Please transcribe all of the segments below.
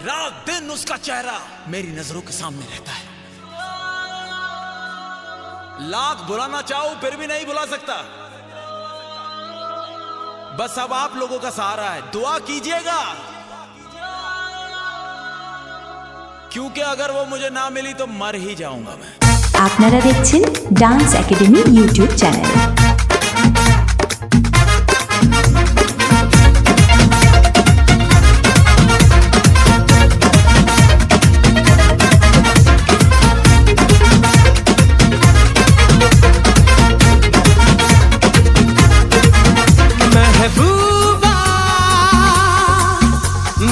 रात दिन उसका चेहरा मेरी नजरों के सामने रहता है। लाख बुलाना चाहूं फिर भी नहीं बुला सकता। बस अब आप लोगों का सहारा है, दुआ कीजिएगा, क्योंकि अगर वो मुझे ना मिली तो मर ही जाऊंगा मैं। আপনারা দেখছেন ডান্স একাডেমি ইউটিউব চ্যানেল। महबूबा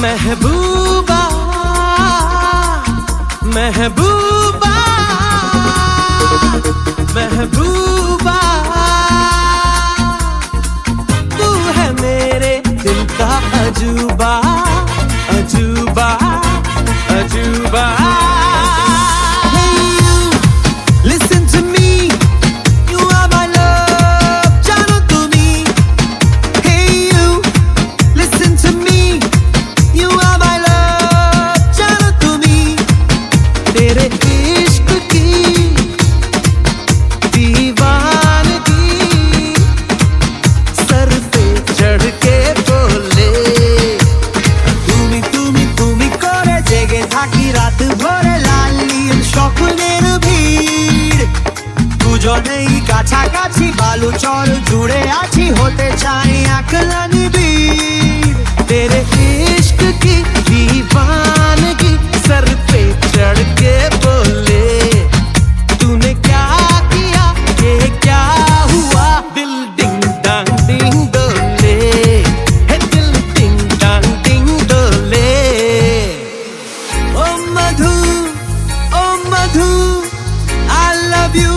महबूबा महबूबा महबूबा, तू है मेरे दिल का अजूबा अजूबा अजूबा। Listen to me, you are my love, जानो तुम्ही। Hey you, listen to me, you are my love, जानो तुम्ही। तेरे इश्क की दीवानगी सर पे चढ़ के बोले, তুমি তুমি তুমি করে জেগে থাকি রাত ভরে লালির স্বপ্নের ভিড়, দুজনেই কাছাকাছি বালুচর জুড়ে আছি, হতে চাই একলা নিবিড়। तेरे इश्क की दीवानगी सर पे चढ़ के बोले, तूने क्या किया ये क्या हुआ, दिल डिंग डांग डिंग डोले, है दिल डिंग डांग डिंग डोले। ओ मधु I love you,